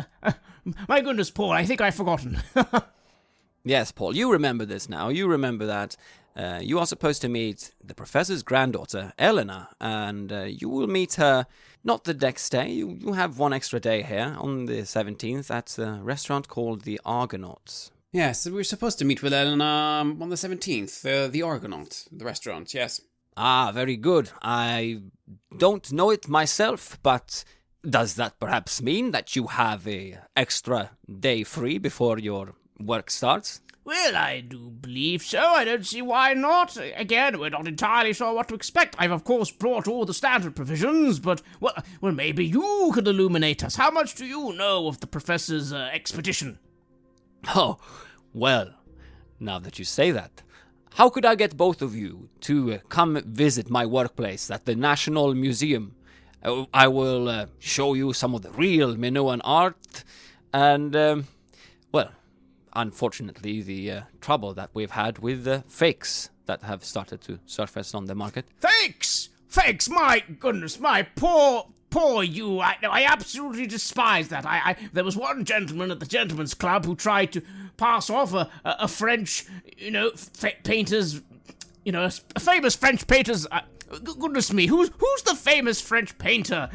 My goodness, Paul, I think I've forgotten. Yes, Paul, you remember this now. You remember that you are supposed to meet the professor's granddaughter, Elena, and you will meet her not the next day. You have one extra day here on the 17th at a restaurant called the Argonauts. Yes, we're supposed to meet with Elena on the 17th, the Argonaut, the restaurant, yes. Ah, very good. I don't know it myself, but does that perhaps mean that you have a extra day free before your work starts? Well, I do believe so. I don't see why not. Again, we're not entirely sure what to expect. I've, of course, brought all the standard provisions, but, well, maybe you could illuminate us. How much do you know of the professor's expedition? Oh, well, now that you say that, how could I get both of you to come visit my workplace at the National Museum? I will show you some of the real Minoan art, and, unfortunately, the trouble that we've had with fakes that have started to surface on the market. Fakes! Fakes! My goodness, my poor you. I absolutely despise that. There was one gentleman at the Gentlemen's Club who tried to pass off a French, painter's, a famous French painter's. Goodness me, who's the famous French painter,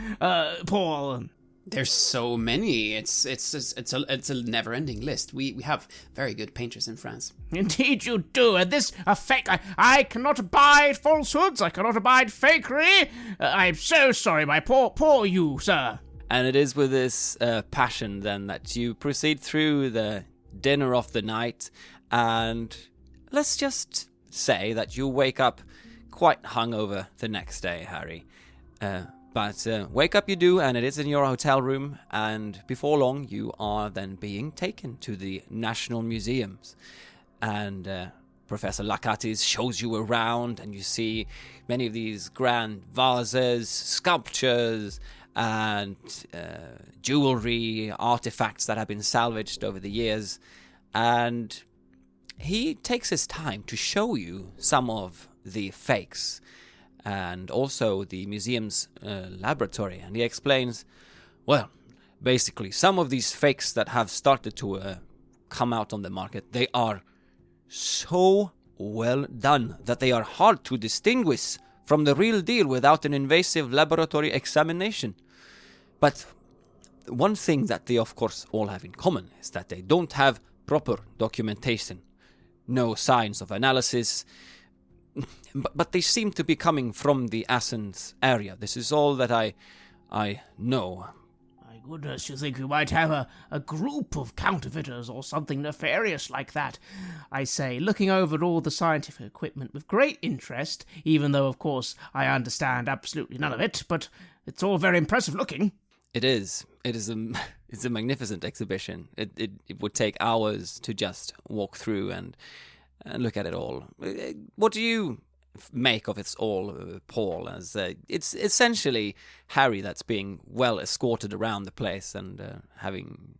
Paul? There's so many. It's a never-ending list. We have very good painters in France. Indeed you do, and this a fake. I cannot abide falsehoods. I cannot abide fakery. I'm so sorry, my poor you, sir. And it is with this passion then that you proceed through the dinner of the night, and let's just say that you wake up quite hungover the next day, Harry. But wake up you do, and it is in your hotel room, and before long you are then being taken to the National Museums. And Professor Lakatis shows you around, and you see many of these grand vases, sculptures, and jewelry, artifacts that have been salvaged over the years. And he takes his time to show you some of the fakes, and also the museum's laboratory. And he explains, well, basically, some of these fakes that have started to come out on the market, they are so well done that they are hard to distinguish from the real deal without an invasive laboratory examination. But one thing that they, of course, all have in common is that they don't have proper documentation. No signs of analysis, but they seem to be coming from the Athens area. This is all that I know. My goodness, you think we might have a group of counterfeiters or something nefarious like that? I say, looking over all the scientific equipment with great interest, even though, of course, I understand absolutely none of it, but it's all very impressive looking. It is. It's a magnificent exhibition. It would take hours to just walk through and look at it all. What do you make of it all, Paul? As it's essentially Harry that's being well escorted around the place, and having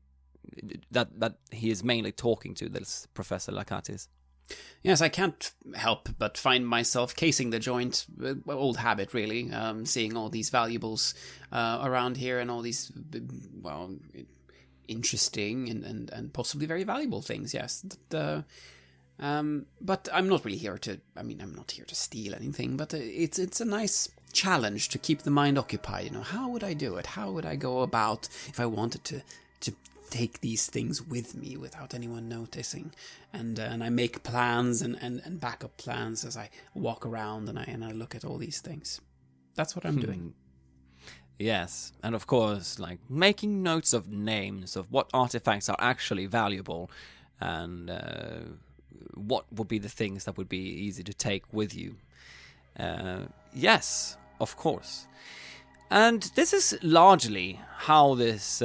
that he is mainly talking to this Professor Lakatis. Yes, I can't help but find myself casing the joint, old habit really, seeing all these valuables around here and all these, interesting and possibly very valuable things, yes. But I'm not really here to... I'm not here to steal anything, but it's a nice challenge to keep the mind occupied. How would I do it? How would I go about if I wanted to take these things with me without anyone noticing? And I make plans and backup plans as I walk around and I look at all these things. That's what I'm doing. Yes, and of course, making notes of names of what artifacts are actually valuable, and what would be the things that would be easy to take with you. Yes, of course. And this is largely how this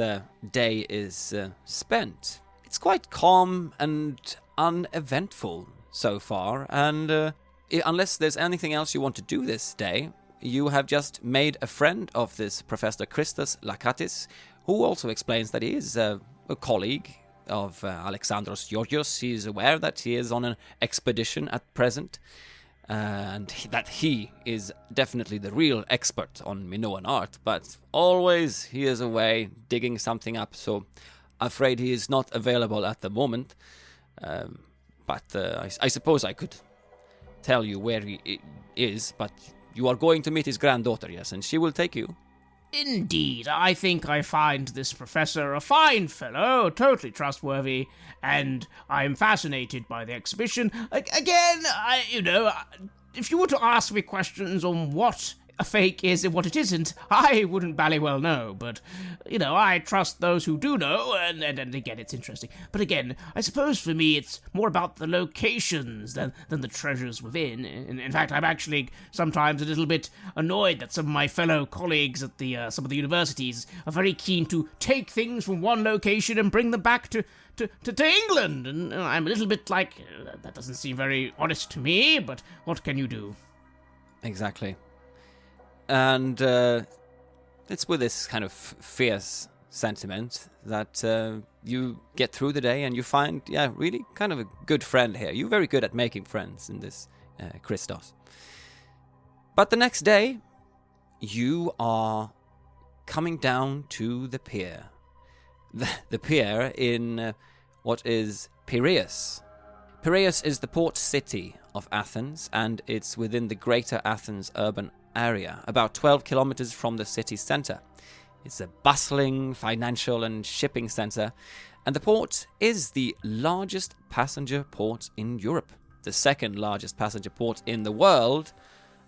day is spent. It's quite calm and uneventful so far, and unless there's anything else you want to do this day, you have just made a friend of this Professor Christos Lakatis, who also explains that he is a colleague of Alexandros Georgios. He is aware that he is on an expedition at present, and that he is definitely the real expert on Minoan art, but always he is away digging something up, so afraid he is not available at the moment. But I suppose I could tell you where he is, but you are going to meet his granddaughter, yes, and she will take you. Indeed, I think I find this professor a fine fellow, totally trustworthy, and I am fascinated by the exhibition. Again, if you were to ask me questions on what a fake is and what it isn't, I wouldn't bally well know, but, I trust those who do know, and again, it's interesting. But again, I suppose for me it's more about the locations than the treasures within. In fact, I'm actually sometimes a little bit annoyed that some of my fellow colleagues at some of the universities are very keen to take things from one location and bring them back to England, and I'm a little bit like, that doesn't seem very honest to me, but what can you do? Exactly. And it's with this kind of fierce sentiment that you get through the day and you find, really kind of a good friend here. You're very good at making friends in this Christos. But the next day, you are coming down to the pier. The pier in what is Piraeus. Piraeus is the port city of Athens, and it's within the greater Athens urban area, about 12 kilometers from the city center. It's a bustling financial and shipping center, and the port is the largest passenger port in Europe, the second largest passenger port in the world,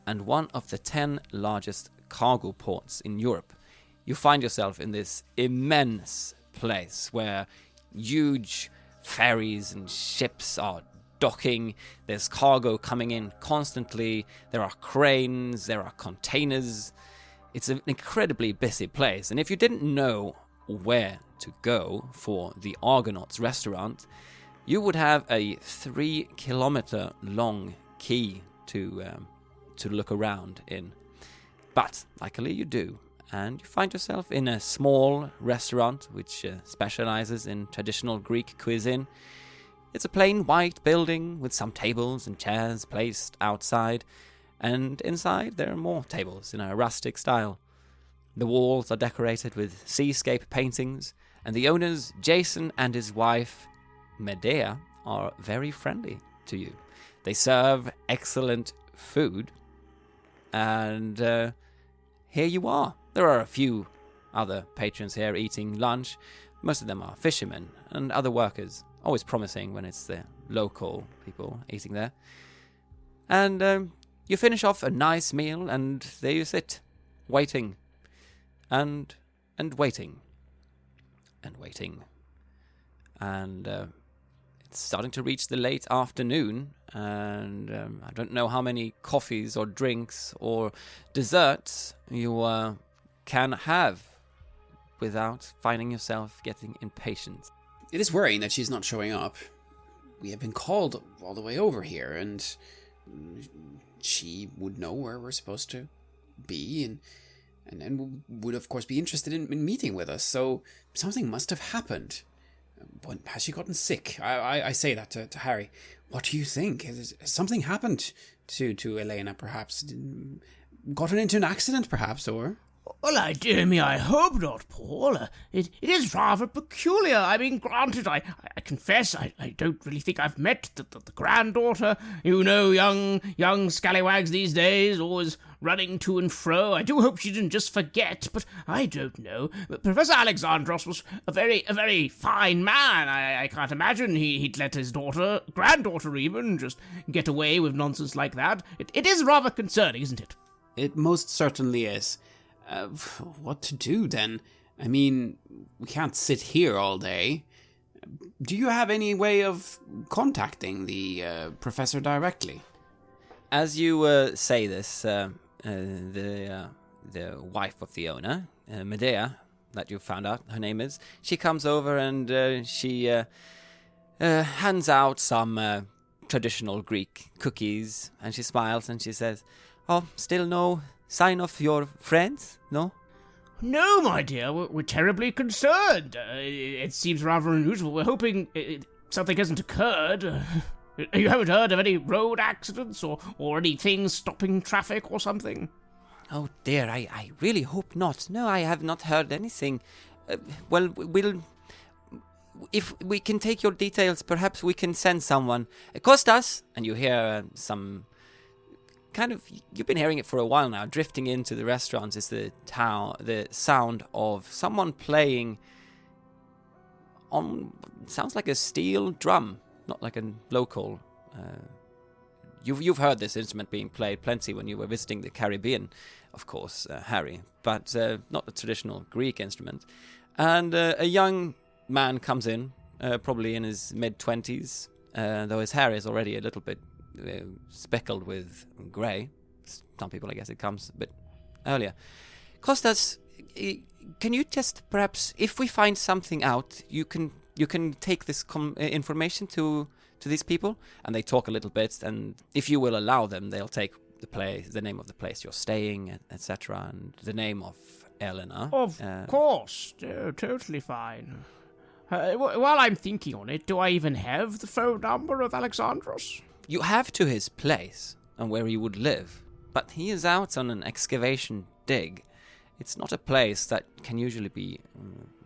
and one of the 10 largest cargo ports in Europe. You find yourself in this immense place where huge ferries and ships are docking, there's cargo coming in constantly, there are cranes, there are containers. It's an incredibly busy place, and if you didn't know where to go for the Argonauts restaurant, you would have a 3-kilometer long quay to look around in. But luckily you do, and you find yourself in a small restaurant which specializes in traditional Greek cuisine. It's a plain white building with some tables and chairs placed outside, and inside there are more tables in a rustic style. The walls are decorated with seascape paintings, and the owners, Jason and his wife, Medea, are very friendly to you. They serve excellent food, and here you are. There are a few other patrons here eating lunch. Most of them are fishermen and other workers. Always promising when it's the local people eating there. And you finish off a nice meal, and there you sit, waiting, and waiting, and waiting. And it's starting to reach the late afternoon, and I don't know how many coffees or drinks or desserts you can have without finding yourself getting impatient. It is worrying that she's not showing up. We have been called all the way over here, and she would know where we're supposed to be, and would of course be interested in meeting with us, so something must have happened. But has she gotten sick? I say that to Harry. What do you think? Has something happened to Elena, perhaps? Gotten into an accident, perhaps, or? Well, dear me, I hope not, Paul. It is rather peculiar. I mean, granted, I confess I don't really think I've met the granddaughter. You know, young scallywags these days, always running to and fro. I do hope she didn't just forget, but I don't know. Professor Alexandros was a very fine man. I can't imagine he'd let his granddaughter even, just get away with nonsense like that. It is rather concerning, isn't it? It most certainly is. What to do then? I mean, we can't sit here all day. Do you have any way of contacting the professor directly? As you say this, the wife of the owner, Medea, that you found out her name is, she comes over and she hands out some traditional Greek cookies, and she smiles and she says, "Oh, still no sign of your friends, no?" No, my dear, we're terribly concerned. It seems rather unusual. We're hoping something hasn't occurred. You haven't heard of any road accidents or anything stopping traffic or something? Oh dear, I really hope not. No, I have not heard anything. Well, if we can take your details, perhaps we can send someone. Kostas! And you hear some kind of, you've been hearing it for a while now, drifting into the restaurants is the sound of someone playing on, sounds like a steel drum, not like a local. You've heard this instrument being played plenty when you were visiting the Caribbean, of course, Harry, but not a traditional Greek instrument. And a young man comes in, probably in his mid-20s, though his hair is already a little bit speckled with grey. Some people, I guess, it comes a bit earlier. Kostas, can you just perhaps, if we find something out, you can take this information to these people, and they talk a little bit, and if you will allow them, they'll take the name of the place you're staying, etc., and the name of Elena. Of course, totally fine. While I'm thinking on it, do I even have the phone number of Alexandros? You have to his place and where he would live, but he is out on an excavation dig. It's not a place that can usually be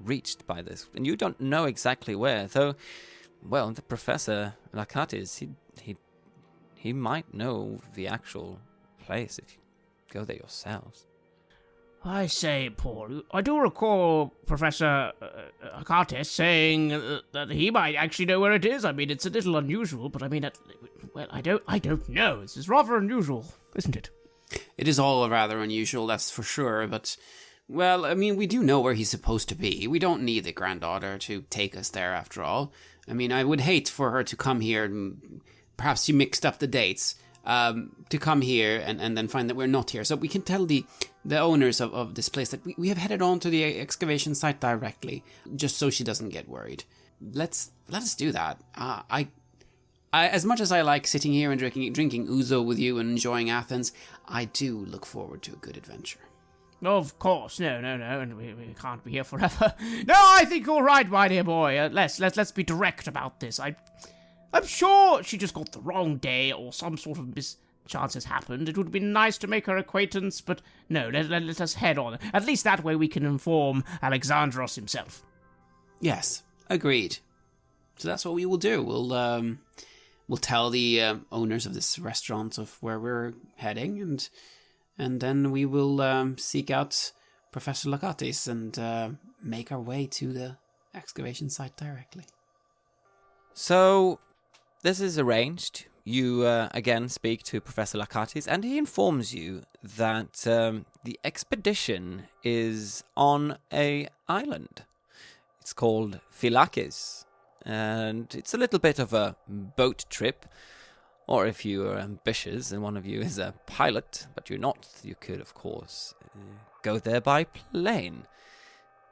reached by this, and you don't know exactly where. Though, well, the Professor Lakatis, he might know the actual place if you go there yourselves. I say, Paul, I do recall Professor Akatis saying that he might actually know where it is. I mean, it's a little unusual, but I mean, well, I don't know. This is rather unusual, isn't it? It is all rather unusual, that's for sure, but, well, I mean, we do know where he's supposed to be. We don't need the granddaughter to take us there, after all. I mean, I would hate for her to come here, and perhaps she mixed up the dates, to come here and then find that we're not here. So we can tell the owners of this place that we have headed on to the excavation site directly, just so she doesn't get worried. Let us do that. I as much as I like sitting here and drinking ouzo with you and enjoying Athens, I do look forward to a good adventure. Of course, no, and we can't be here forever. No, I think you're right, my dear boy. Let's be direct about this. I'm sure she just got the wrong day, or some sort of mischance has happened. It would be nice to make her acquaintance, but no, let us head on. At least that way we can inform Alexandros himself. Yes, agreed. So that's what we will do. We'll tell the owners of this restaurant of where we're heading, and then we will seek out Professor Lakatis and make our way to the excavation site directly. So, this is arranged. You again speak to Professor Lakatis, and he informs you that the expedition is on an island. It's called Philakis, and it's a little bit of a boat trip. Or if you are ambitious and one of you is a pilot, but you're not, you could, of course, go there by plane.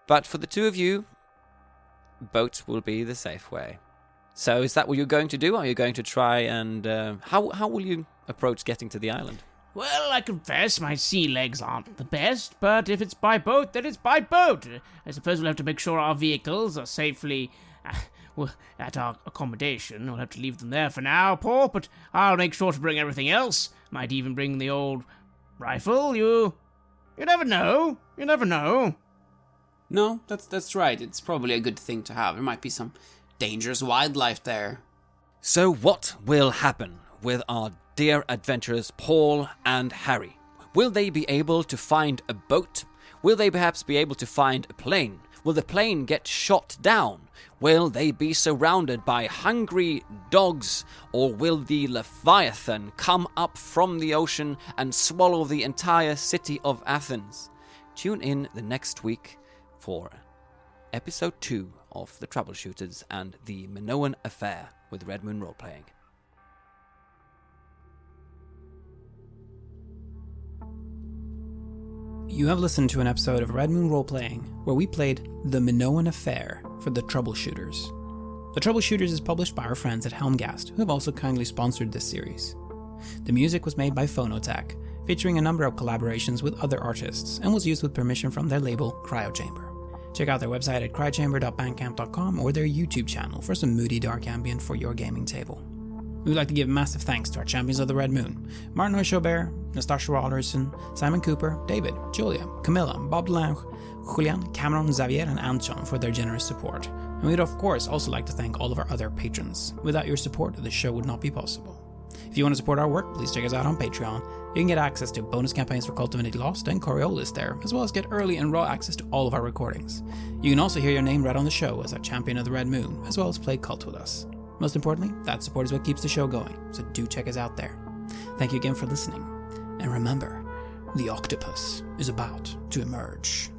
But for the two of you, boat will be the safe way. So is that what you're going to do? Are you going to try and... How will you approach getting to the island? Well, I confess my sea legs aren't the best, but if it's by boat, then it's by boat. I suppose we'll have to make sure our vehicles are safely at our accommodation. We'll have to leave them there for now, Paul, but I'll make sure to bring everything else. Might even bring the old rifle. You You never know. You never know. No, that's right. It's probably a good thing to have. There might be some dangerous wildlife there. So what will happen with our dear adventurers Paul and Harry? Will they be able to find a boat? Will they perhaps be able to find a plane? Will the plane get shot down? Will they be surrounded by hungry dogs? Or will the Leviathan come up from the ocean and swallow the entire city of Athens? Tune in the next week for episode 2 of the Troubleshooters and the Minoan affair with Red Moon Roleplaying. You have listened to an episode of Red Moon Roleplaying where we played The Minoan Affair for the Troubleshooters. The Troubleshooters is published by our friends at Helmgast, who have also kindly sponsored this series. The music was made by Phonotech, featuring a number of collaborations with other artists, and was used with permission from their label Cryochamber. Check out their website at cryochamber.bandcamp.com or their YouTube channel for some moody dark ambient for your gaming table. We would like to give massive thanks to our champions of the Red Moon, Martin Heuschober, Nastasia Raulerson, Simon Cooper, David, Julián, Camilla, Bob Lange, Julián, Cameron, Xabier, and Antxon for their generous support. And we'd of course also like to thank all of our other patrons. Without your support, the show would not be possible. If you want to support our work, please check us out on Patreon. You can get access to bonus campaigns for Cult of Divinity Lost and Coriolis there, as well as get early and raw access to all of our recordings. You can also hear your name read on the show as a champion of the Red Moon, as well as play Cult with us. Most importantly, that support is what keeps the show going, so do check us out there. Thank you again for listening, and remember, the octopus is about to emerge.